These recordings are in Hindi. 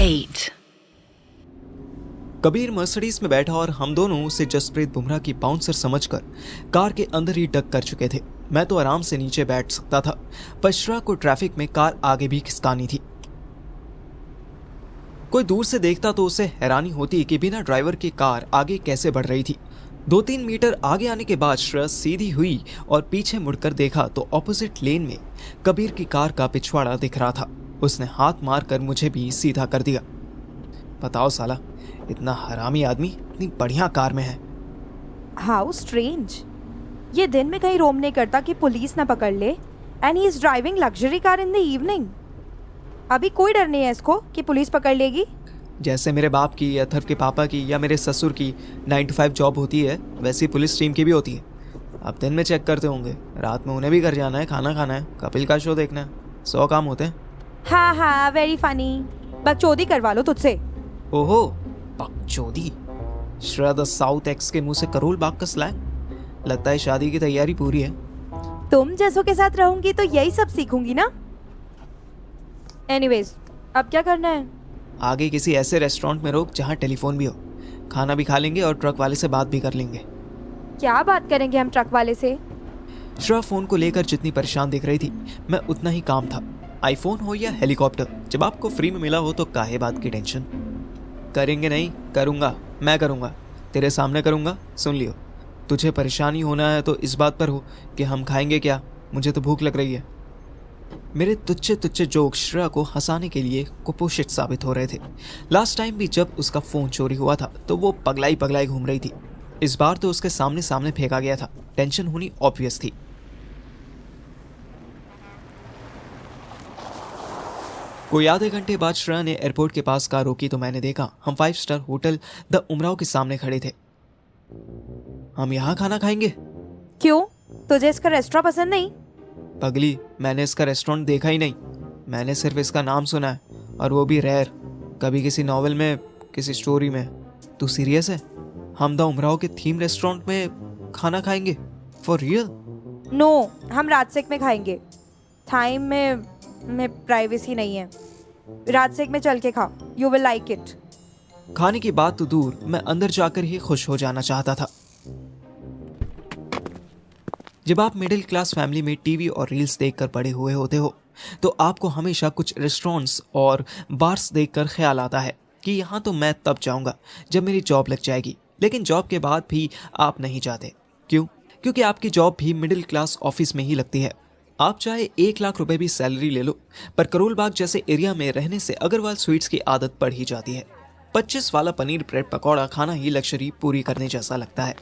8. कबीर मर्सिडीज में बैठा और हम दोनों उसे जसप्रीत बुमराह की बाउंसर समझकर कार के अंदर ही डक कर चुके थे। मैं तो आराम से नीचे बैठ सकता था, पर श्रा को ट्रैफिक में कार आगे भी खिसकानी थी। कोई दूर से देखता तो उसे हैरानी होती कि बिना ड्राइवर की कार आगे कैसे बढ़ रही थी। 2-3 मीटर आगे आने के बाद श्रा सीधी हुई और पीछे मुड़कर देखा तो ऑपोजिट लेन में कबीर की कार का पिछवाड़ा दिख रहा था। उसने हाथ मारकर मुझे भी सीधा कर दिया। बताओ साला, इतना हरामी आदमी इतनी बढ़िया कार में है। How strange. ये दिन में कहीं रोम नहीं करता कि पुलिस ना पकड़ ले, and he is driving luxury car in the evening. अभी कोई डर नहीं है इसको कि पुलिस पकड़ लेगी। जैसे मेरे बाप की, अथर्व के पापा की या मेरे ससुर की 9 to 5 जॉब होती है, वैसी पुलिस टीम की भी होती है। अब दिन में चेक करते होंगे, रात में उन्हें भी घर जाना है, खाना खाना है, कपिल का शो देखना है, 100 काम होते हैं। हाँ वेरी फनी। बकचोदी करवा लो तुझसे। ओहो, बकचोदी। श्रा द साउथ एक्स के मुंह से करोल बाग का स्लैंग। लगता है शादी की तैयारी पूरी है। तुम जैसों के साथ रहूंगी तो यही सब सीखूंगी ना। एनीवेज, अब क्या करना है? आगे किसी ऐसे रेस्टोरेंट में रोक जहाँ टेलीफोन भी हो, खाना भी खा लेंगे और ट्रक वाले से बात भी कर लेंगे। क्या बात करेंगे हम ट्रक वाले से? श्रा फोन को लेकर जितनी परेशान दिख रही थी, मैं उतना ही काम था। आईफोन हो या हेलीकॉप्टर, जब आपको फ्री में मिला हो तो काहे बात की टेंशन। करेंगे नहीं, करूँगा, मैं करूँगा, तेरे सामने करूँगा, सुन लियो। तुझे परेशानी होना है तो इस बात पर हो कि हम खाएंगे क्या, मुझे तो भूख लग रही है। मेरे तुच्छे तुच्छे जोक श्रेया को हंसाने के लिए कुपोषित साबित हो रहे थे। लास्ट टाइम भी जब उसका फोन चोरी हुआ था तो वो पगलाई पगलाई घूम रही थी। इस बार तो उसके सामने सामने फेंका गया था। टेंशन होनी ऑब्वियस थी। कोई आधे घंटे बाद श्रेया ने एयरपोर्ट के पास कार रोकी तो मैंने देखा हम 5 स्टार होटल द उमराव के सामने खड़े थे। हम यहाँ खाना खाएंगे। क्यों, तुझे इसका रेस्टोरेंट पसंद नहीं? पगली, मैंने इसका रेस्टोरेंट देखा ही नहीं। मैंने सिर्फ इसका नाम सुना है, और वो भी रेयर, कभी किसी नॉवल में, किसी स्टोरी में। तू सीरियस है? हम द उमराव के थीम रेस्टोरेंट में खाना खाएंगे? For real? नो, हम राजसेक में खाएंगे। थाइम में प्राइवेसी नहीं है। राजसेक में चल के खाओ, यू विल लाइक इट। खाने की बात तो दूर, मैं अंदर जाकर ही खुश हो जाना चाहता था। जब आप मिडिल क्लास फैमिली में टीवी और रील्स देखकर बड़े हुए होते हो तो आपको हमेशा कुछ रेस्टोरेंट्स और बार्स देखकर ख्याल आता है कि यहाँ तो मैं तब जाऊँगा जब मेरी जॉब लग जाएगी। लेकिन जॉब के बाद भी आप नहीं जाते। क्यों? क्योंकि आपकी जॉब भी मिडिल क्लास ऑफिस में ही लगती है। आप चाहे 1 लाख रुपए भी सैलरी ले लो, पर करोल बाग जैसे एरिया में रहने से अग्रवाल स्वीट्स की आदत पड़ ही जाती है। 25 वाला पनीर ब्रेड पकौड़ा खाना ही लग्जरी पूरी करने जैसा लगता है।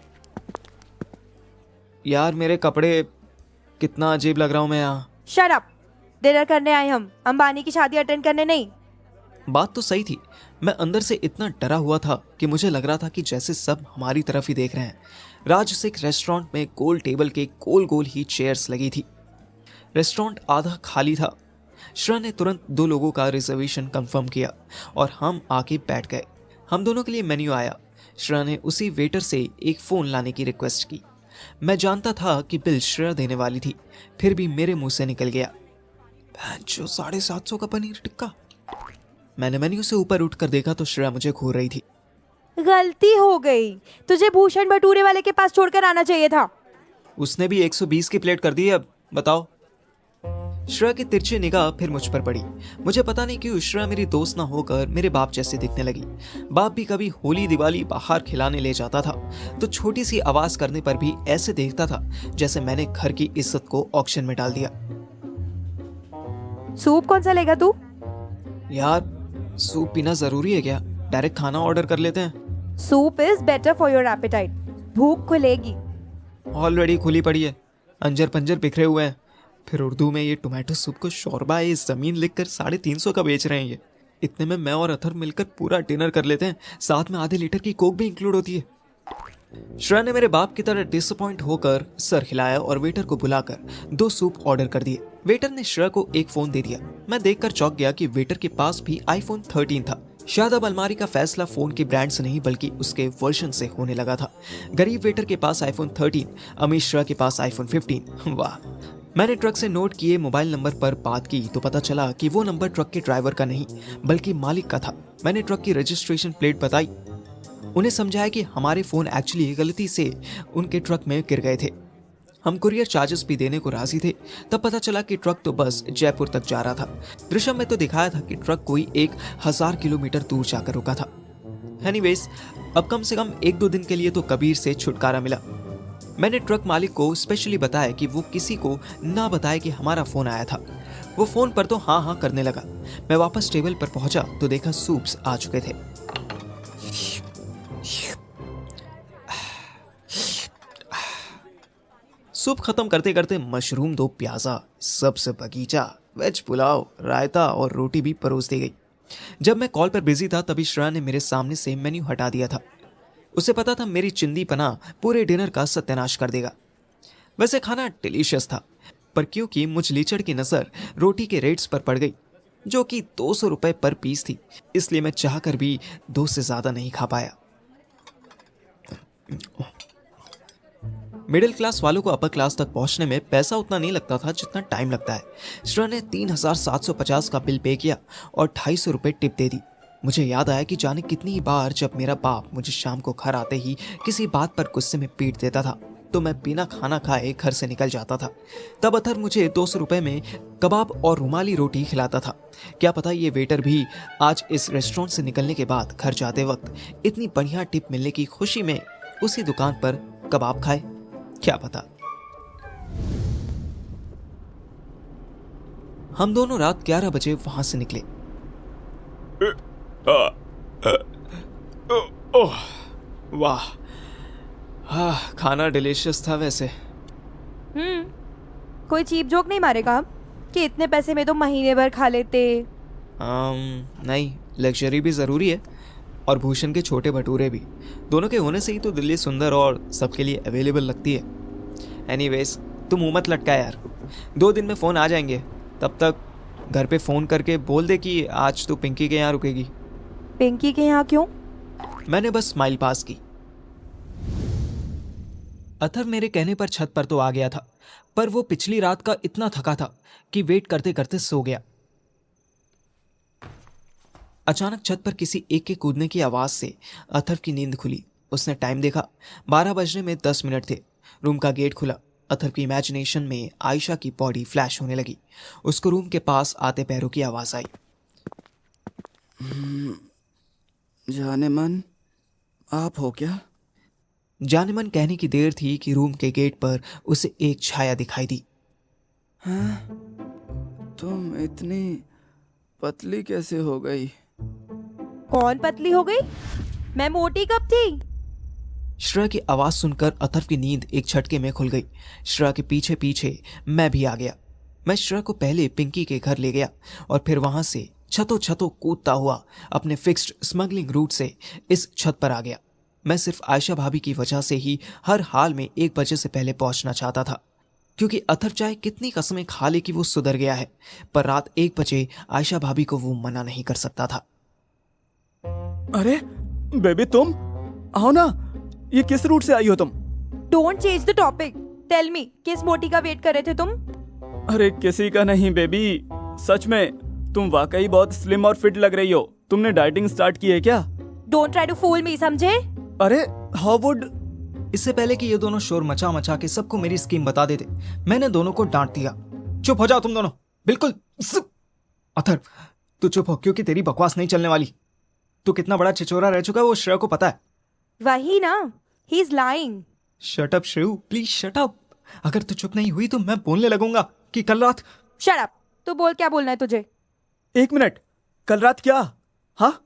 यार, मेरे कपड़े, कितना अजीब लग रहा हूं मैं यहाँ। Shut up. डिनर करने आए हम, अंबानी की शादी अटेंड करने नहीं। बात तो सही थी। मैं अंदर से इतना डरा हुआ था कि मुझे लग रहा था कि जैसे सब हमारी तरफ ही देख रहे हैं। राजसिक रेस्टोरेंट में गोल टेबल के गोल गोल ही चेयर्स लगी थी। रेस्टोरेंट आधा खाली था। श्रा ने तुरंत 2 लोगों का रिजर्वेशन कंफर्म किया और हम आके बैठ गए। हम दोनों के लिए मेन्यू आया। श्रा ने उसी वेटर से एक फ़ोन लाने की रिक्वेस्ट की। मैं जानता था कि बिल श्रेया देने वाली थी, फिर भी मेरे मुंह से निकल गया, जो 750 का पनीर टिक्का। मैंने मेन्यू से ऊपर उठकर देखा तो श्रेया मुझे घूर रही थी। गलती हो गई, तुझे भूषण भटूरे वाले के पास छोड़कर आना चाहिए था। उसने भी 120 की प्लेट कर दी है। अब बताओ। श्रेया की तिरछी निगाह फिर मुझ पर पड़ी। मुझे पता नहीं क्यों श्रेया मेरी दोस्त ना होकर मेरे बाप जैसे दिखने लगी। बाप भी कभी होली दिवाली बाहर खिलाने ले जाता था तो छोटी सी आवाज करने पर भी ऐसे देखता था जैसे मैंने घर की इज्जत को ऑक्शन में डाल दिया। सूप कौन सा लेगा तू? यार, सूप पीना जरूरी है क्या? डायरेक्ट खाना ऑर्डर कर लेते हैं। Soup is better for your apatite. भूख खुलेगी। ऑलरेडी खुली पड़ी है, अंजर पंजर बिखरे हुए हैं। फिर उर्दू में ये टोमेटो सूप को शोरबा इस जमीन लिखकर 350 का बेच रहे हैं। ये इतने में मैं और अथर मिलकर पूरा डिनर कर लेते हैं, साथ में आधे लीटर की कोक भी इंक्लूड होती है। श्रेया ने मेरे बाप की तरह डिसअपॉइंट होकर सर हिलाया और वेटर को बुलाकर 2 सूप ऑर्डर कर दिए। वेटर ने श्रेया को एक फोन दे दिया। मैं देखकर चौंक गया कि वेटर के पास भी iPhone 13 था। शायद अब अलमारी का फैसला फोन के ब्रांड से नहीं बल्कि उसके वर्जन से होने लगा था। गरीब वेटर के पास iPhone 13, अमीर श्रेया के पास iPhone 15। वाह, मैंने ट्रक से नोट किए मोबाइल नंबर पर बात की तो पता चला कि वो नंबर ट्रक के ड्राइवर का नहीं बल्कि मालिक का था। मैंने ट्रक की रजिस्ट्रेशन प्लेट बताई, उन्हें समझाया कि हमारे फोन एक्चुअली गलती से उनके ट्रक में गिर गए थे। हम कुरियर चार्जेस भी देने को राजी थे। तब पता चला कि ट्रक तो बस जयपुर तक जा रहा था। दृश्य में तो दिखाया था कि ट्रक कोई 1000 किलोमीटर दूर जाकर रुका था। एनीवेज, अब कम से कम 1-2 दिन के लिए तो कबीर से छुटकारा मिला। मैंने ट्रक मालिक को स्पेशली बताया कि वो किसी को ना बताए कि हमारा फोन आया था। वो फोन पर तो हाँ हाँ करने लगा। मैं वापस टेबल पर पहुंचा तो देखा सूप्स आ चुके थे। सूप खत्म करते करते मशरूम 2 प्याजा, सब्ज बगीचा, वेज पुलाव, रायता और रोटी भी परोस दी गई। जब मैं कॉल पर बिजी था तभी श्रेया ने मेरे सामने से मेन्यू हटा दिया था। उसे पता था मेरी चिंदी पना पूरे डिनर का सत्यानाश कर देगा। वैसे खाना डिलीशियस था, पर क्योंकि मुझ लीचड़ की नजर रोटी के रेट्स पर पड़ गई जो कि 200 रुपए पर पीस थी, इसलिए मैं चाहकर भी 2 से ज्यादा नहीं खा पाया। मिडिल क्लास वालों को अपर क्लास तक पहुंचने में पैसा उतना नहीं लगता था जितना टाइम लगता है। श्रेया ने 3750 का बिल पे किया और 250 रुपए टिप दे दी। मुझे याद आया कि जाने कितनी बार जब मेरा बाप मुझे शाम को घर आते ही किसी बात पर गुस्से में पीट देता था तो मैं बिना खाना खाए घर से निकल जाता था। तब अथर मुझे 200 रुपए में कबाब और रुमाली रोटी खिलाता था। क्या पता ये वेटर भी आज इस रेस्टोरेंट से निकलने के बाद घर जाते वक्त इतनी बढ़िया टिप मिलने की खुशी में उसी दुकान पर कबाब खाए, क्या पता। हम दोनों रात 11 बजे वहां से निकले। वाह, खाना डिलीशियस था वैसे। कोई चीप जोक नहीं मारेगा कि इतने पैसे में तो महीने भर खा लेते। नहीं, लग्जरी भी जरूरी है और भूषण के छोटे भटूरे भी। दोनों के होने से ही तो दिल्ली सुंदर और सबके लिए अवेलेबल लगती है। एनीवेज, तुम मुंह मत लटका यार, 2 दिन में फ़ोन आ जाएंगे। तब तक घर पे फ़ोन करके बोल दे कि आज तो पिंकी के यहाँ रुकेगी। पिंकी के यहाँ क्यों? मैंने बस स्माइल पास की। अथर मेरे कहने पर छत पर तो आ गया था, पर वो पिछली रात का इतना थका था कि वेट करते करते सो गया। अचानक छत पर किसी एक के कूदने की आवाज से अथर की नींद खुली। उसने टाइम देखा, 12 बजने में 10 मिनट थे। रूम का गेट खुला। अथर की इमेजिनेशन में आयशा की बॉडी फ्लैश होने लगी। उसको रूम के पास आते पैरों की आवाज आई। जाने मन, आप हो क्या? जाने मन कहने की देर थी कि रूम के गेट पर उसे एक छाया दिखाई दी। हाँ, तुम इतनी पतली कैसे हो गई? कौन पतली हो गई? मैं मोटी कब थी? श्रेया की आवाज सुनकर अथर्व की नींद एक झटके में खुल गई। श्रेया के पीछे पीछे मैं भी आ गया। मैं श्रेया को पहले पिंकी के घर ले गया और फिर वहां से छतों छतों कूदता हुआ अपने फिक्स्ड स्मगलिंग रूट से इस छत पर आ गया। मैं सिर्फ आयशा भाभी की वजह से ही हर हाल में 1 बजे से पहले पहुंचना चाहता था, क्योंकि अथर्व चाहे कितनी कसमें खा ले कि वो सुधर गया है, पर रात 1 बजे आयशा भाभी को वो मना नहीं कर सकता था। अरे बेबी, तुम आओ ना। ये किस रूट से आई हो तुम? Don't change the topic. Tell me, किस मोटी का वेट कर रहे थे तुम? अरे किसी का नहीं बेबी, सच में तुम वाकई बहुत स्लिम और फिट लग रही हो। तुमने डाइटिंग स्टार्ट की है क्या? डोंट ट्राई टू फूल मी, समझे? अरे हाउ वुड। इससे पहले कि ये दोनों शोर मचा मचा के सबको मेरी स्कीम बता देते, मैंने दोनों को डांट दिया। चुप हो जाओ तुम दोनों, बिल्कुल। अथर्व, तू चुप हो, क्योंकि तेरी बकवास नहीं चलने वाली। तू कितना बड़ा छिछोरा रह चुका है वो श्रेया को पता है। वही ना, he is lying. Shut up Shreyu, please shut up. अगर तू चुप नहीं हुई तो मैं बोलने लगूंगा कि कल रात। Shut up. तू बोल, क्या बोलना है तुझे? 1 मिनट, कल रात क्या? हाँ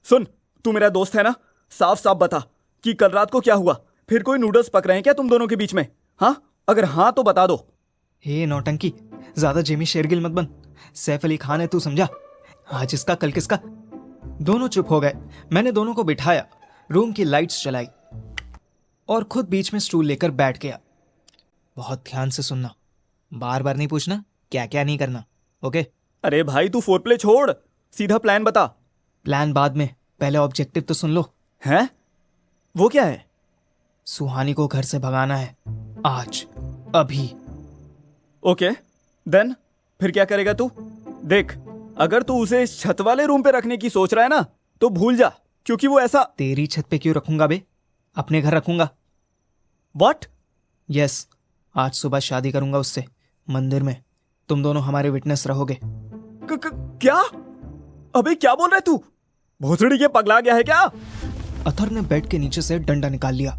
सुन, तू मेरा दोस्त है ना, साफ साफ बता कि कल रात को क्या हुआ। फिर कोई नूडल्स पक रहे हैं क्या तुम दोनों के बीच में? हाँ, अगर हाँ तो बता दो। हे नौटंकी, ज्यादा जेमी शेरगिल मत बन। सैफ अली खान है तू, समझा? आज इसका कल किसका। दोनों चुप हो गए। मैंने दोनों को बिठाया, रूम की लाइट्स जलाई और खुद बीच में स्टूल लेकर बैठ गया। बहुत ध्यान से सुनना, बार बार नहीं पूछना क्या क्या नहीं करना, ओके? अरे भाई तू फोरप्ले छोड़, सीधा प्लान बता। प्लान बाद में, पहले ऑब्जेक्टिव तो सुन लो। हैं? वो क्या है? सुहानी को घर से भगाना है, आज, अभी। ओके देन फिर क्या करेगा तू? देख, अगर तू उसे इस छत वाले रूम पे रखने की सोच रहा है ना तो भूल जा, क्योंकि वो ऐसा। तेरी छत पे क्यों रखूंगा बे? अपने घर रखूंगा। व्हाट? यस, आज सुबह शादी करूंगा उससे, मंदिर में। तुम दोनों हमारे विटनेस रहोगे। क्या? अबे क्या बोल रहा है तू? भोसड़ी के पगला गया है क्या? अथर ने बेड के नीचे से डंडा निकाल लिया